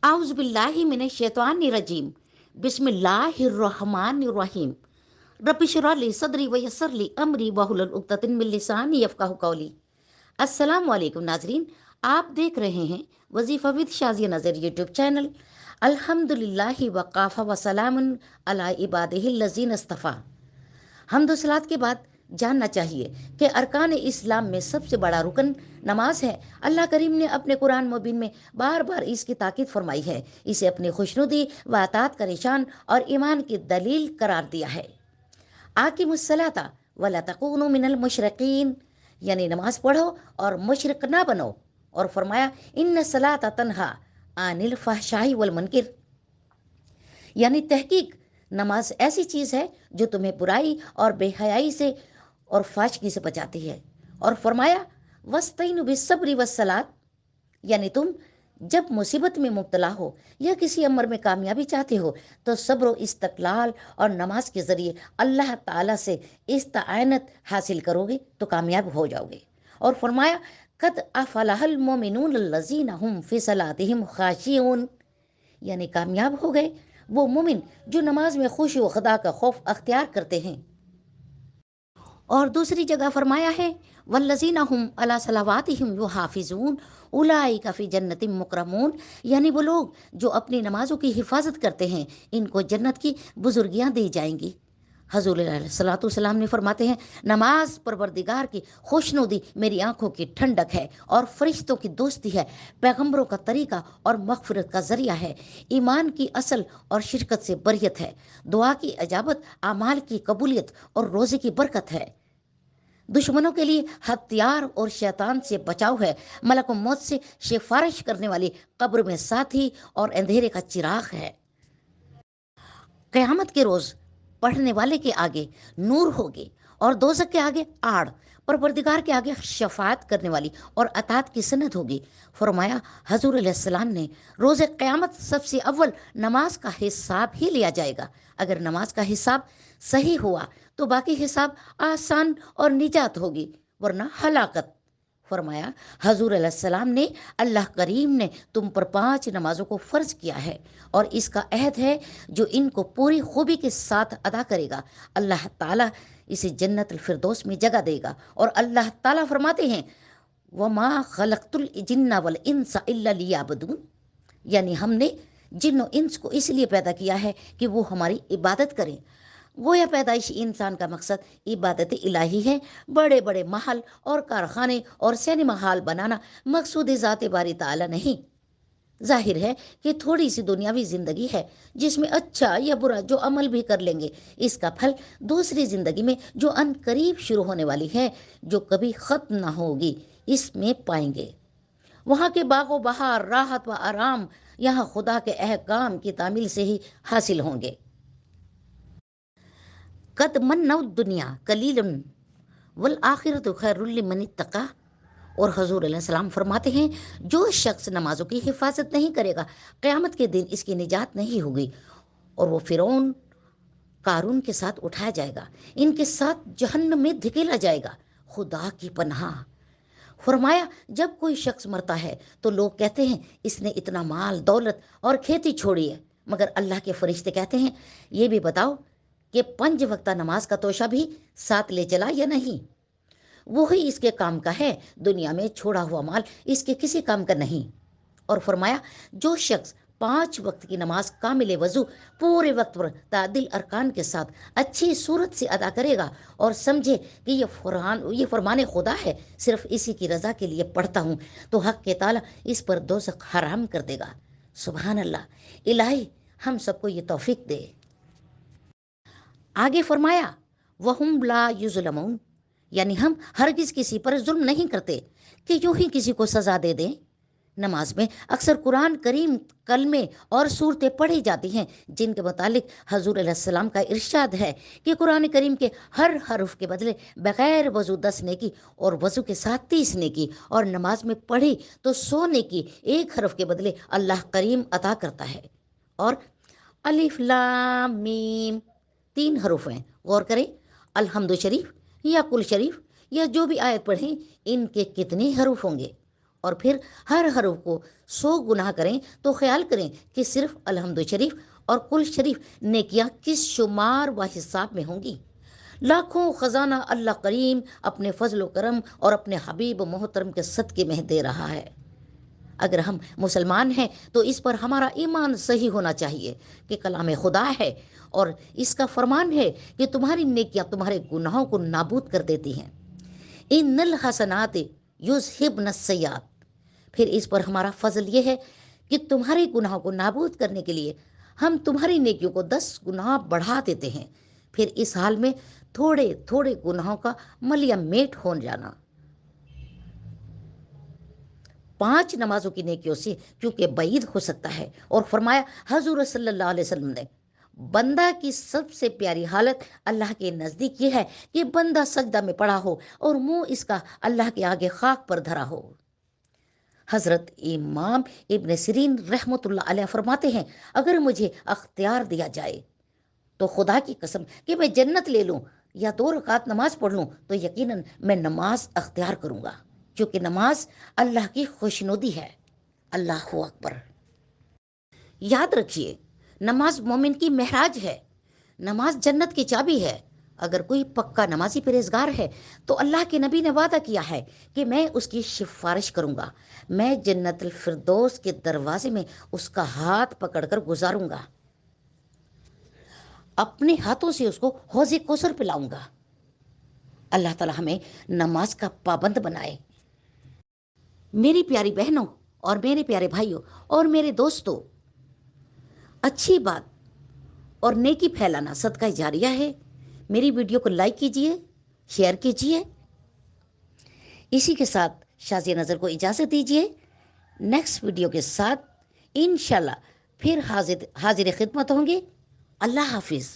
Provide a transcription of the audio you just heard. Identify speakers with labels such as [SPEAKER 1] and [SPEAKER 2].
[SPEAKER 1] आउज़ु बिल्लाहि मिनश शैतानिर रजीम। बिस्मिल्लाहिर रहमानिर रहीम। रब्बि इश्रह ली सदरी व यस्सिर ली अमरी वहुलुल उक़दतम मिन लिसानी यफ़क़हू क़ौली। अस्सलाम वालेकुम नाज़रीन, आप देख रहे हैं वजीफ़ा विद शाज़िया नज़र यूट्यूब चैनल। अल्हम्दुलिल्लाहि व काफ़ा व सलामुन अला इबादिहिल लज़ीना इस्तफ़ा। हम्द सलात के बाद जानना चाहिए कि अरकान इस्लाम में सबसे बड़ा रुकन नमाज है। अल्लाह करीम ने अपने कुरान मुबीन में बार बार इसकी ताकीद फरमाई है, इसे अपनी खुशनुदी व अतात का निशान और ईमान की दलील करार दिया है। आकिमुस्सलाता वला तकूनु मिनल मुशरिकीन, यानी नमाज पढ़ो और मुशरिक ना बनो। और फरमाया इन्न सलाता तन्हा अनिल फहशाई वल मुनकिर, यानी तहकीक नमाज ऐसी चीज़ है जो तुम्हें बुराई और बेहयाई से और फाशगी से बचाती है। और फरमाया वस्तईनु बिस्सब्रि वस्सलात, यानी तुम जब मुसीबत में मुब्तला हो या किसी अमर में कामयाबी चाहते हो तो सब्र इस्तकलाल और नमाज के ज़रिए अल्लाह ताला से इस्ताअनत हासिल करोगे तो कामयाब हो जाओगे। और फरमाया कद अफलहल मोमिनून लज़ीना हुम फ़ी सलातिहिम खाशिऊन, यानी कामयाब हो गए वो मोमिन जो नमाज में खुशी व खुदा का खौफ अख्तियार करते हैं। और दूसरी जगह फरमाया है वल्लज़ीना हुम अला सलावातिहिम युहाफ़िज़ून उलाइका फ़ी जन्नतिम मुकरमून, यानी वो लोग जो अपनी नमाजों की हिफाजत करते हैं इनको जन्नत की बुजुर्गियाँ दी जाएंगी। हजूर सलातु सलाम ने फरमाते हैं नमाज परवरदिगार की खुशनुदी मेरी आंखों की ठंडक है और फरिश्तों की दोस्ती है, पैगंबरों का तरीका और मगफिरत का जरिया है, ईमान की असल और शिरकत से बरियत है, दुआ की इजाबत, आमाल की कबूलियत और रोज़े की बरकत है, दुश्मनों के लिए हथियार और शैतान से बचाव है, मलकुल मौत से सिफारिश करने वाली कब्र में साथी और अंधेरे का चिराग है। क़यामत के रोज़ पढ़ने वाले के आगे नूर होगी और दोज़ख के आगे आड़, परवरदिगार के आगे शफात करने वाली और अतात की सनद होगी। फरमाया हजूर अलैहिस्सलाम ने रोज़े क़यामत सबसे अव्वल नमाज का हिसाब ही लिया जाएगा। अगर नमाज का हिसाब सही हुआ तो बाकी हिसाब आसान और निजात होगी, वरना हलाकत। फरमाया हजूर अलैहिस्सलाम ने अल्लाह करीम ने तुम पर 5 नमाजों को फ़र्ज किया है और इसका अहद है जो इनको पूरी खूबी के साथ अदा करेगा अल्लाह ताला इसे जन्नतुल फिरदौस में जगह देगा। और अल्लाह ताला फरमाते हैं वमा खलक़तुल जिन्ना वल इंसा इल्ला लियाबुदून, यानी हमने जिन्न और इंस को इसलिए पैदा किया है कि वो हमारी इबादत करें। गोया पैदाइशी इंसान का मकसद इबादत इलाही है। बड़े बड़े महल और कारखाने और सिनेमा हॉल बनाना मकसूद ज़ात बारी ताला नहीं। जाहिर है कि थोड़ी सी दुनियावी ज़िंदगी है जिसमें अच्छा या बुरा जो अमल भी कर लेंगे इसका फल दूसरी ज़िंदगी में जो अनकरीब शुरू होने वाली है, जो कभी ख़त्म ना होगी, इसमें पाएंगे। वहाँ के बागो बहार, राहत व आराम यहाँ खुदा के अहकाम की तामील से ही हासिल होंगे। कद मन्नौ दुनिया कलीलन वल आखिरतु खैरुल लिमन इत्तका। और हजूर अलैहिस्सलाम फरमाते हैं जो शख्स नमाजों की हिफाजत नहीं करेगा क़यामत के दिन इसकी निजात नहीं होगी और वो फ़िरौन कारून के साथ उठाया जाएगा, इनके साथ जहन्नम में धकेला जाएगा। खुदा की पनाह। फरमाया जब कोई शख्स मरता है तो लोग कहते हैं इसने इतना माल दौलत और खेती छोड़ी है, मगर अल्लाह के फरिश्ते कहते हैं ये भी बताओ कि 5 वक्ता नमाज का तोशा भी साथ ले चला या नहीं। वही इसके काम का है, दुनिया में छोड़ा हुआ माल इसके किसी काम का नहीं। और फरमाया जो शख्स 5 वक्त की नमाज कामिल वज़ू पूरे वक्त पर तादिल अरकान के साथ अच्छी सूरत से अदा करेगा और समझे कि ये फरमान खुदा है, सिर्फ इसी की रज़ा के लिए पढ़ता हूँ, तो हक़ के ताला इस पर दोज़ख हराम कर देगा। सुभान अल्लाह, इलाही हम सबको ये तौफीक दे। आगे फरमाया वहुम ला युज़लमून, यानी हम हरगिज़ किसी पर जुल्म नहीं करते कि यूं ही किसी को सज़ा दे दें। नमाज में अक्सर कुरान करीम कलमे और सूरतें पढ़ी जाती हैं जिनके मुतालिक हजूर अलैहिस्सलाम का इरशाद है कि कुरान करीम के हर हर्फ के बदले बग़ैर वज़ू 10 नेकी और वज़ू के साथ 30 नेकी, और नमाज में पढ़ी तो 100 नेकी एक हर्फ के बदले अल्लाह करीम अता करता है। और अलिफ लाम मीम 3 हरूफ हैं, गौर करें। अलहम्दु शरीफ या कुल शरीफ या जो भी आयत पढ़ें इनके कितने हरूफ होंगे। اور پھر ہر حرف کو 100 گناہ کریں تو خیال کریں کہ صرف الحمد شریف اور کل شریف نیکیاں کس شمار و حساب میں ہوں گی؟ لاکھوں خزانہ اللہ کریم اپنے فضل و کرم اور اپنے حبیب محترم کے صدقے میں دے رہا ہے۔ اگر ہم مسلمان ہیں تو اس پر ہمارا ایمان صحیح ہونا چاہیے کہ کلام خدا ہے اور اس کا فرمان ہے کہ تمہاری نیکیاں تمہارے گناہوں کو نابود کر دیتی ہیں۔ ان الحسنات یذہبن السیئات۔ پھر اس پر ہمارا فضل یہ ہے کہ تمہارے گناہوں کو نابود کرنے کے لیے ہم تمہاری نیکیوں کو 10 گنا بڑھا دیتے ہیں۔ پھر اس حال میں تھوڑے تھوڑے گناہوں کا ملیا میٹ ہو جانا۔ 5 نمازوں کی نیکیوں سے کیونکہ بعید ہو سکتا ہے، اور فرمایا حضور صلی اللہ علیہ وسلم نے، بندہ کی سب سے پیاری حالت اللہ کے نزدیک یہ ہے کہ بندہ سجدہ میں پڑا ہو اور منہ اس کا اللہ کے آگے خاک پر دھرا ہو۔ حضرت امام ابن سیرین رحمۃ اللہ علیہ فرماتے ہیں، اگر مجھے اختیار دیا جائے تو خدا کی قسم کہ میں جنت لے لوں یا 2 رکعت نماز پڑھ لوں تو یقیناً میں نماز اختیار کروں گا، کیونکہ نماز اللہ کی خوشنودی ہے۔ اللہ اکبر۔ یاد رکھیے، نماز مومن کی معراج ہے، نماز جنت کی چابی ہے۔ اگر کوئی پکا نمازی پرہیزگار ہے تو اللہ کے نبی نے وعدہ کیا ہے کہ میں اس کی سفارش کروں گا، میں جنت الفردوس کے دروازے میں اس کا ہاتھ پکڑ کر گزاروں گا، اپنے ہاتھوں سے اس کو حوض کوثر پلاؤں گا۔ اللہ تعالی ہمیں نماز کا پابند بنائے۔ میری پیاری بہنوں اور میرے پیارے بھائیوں اور میرے دوستوں، اچھی بات اور نیکی پھیلانا صدقہ جاریہ ہے۔ میری ویڈیو کو لائک کیجئے، شیئر کیجئے۔ اسی کے ساتھ شازیہ نظر کو اجازت دیجئے، نیکسٹ ویڈیو کے ساتھ انشاءاللہ پھر حاضر خدمت ہوں گے۔ اللہ حافظ۔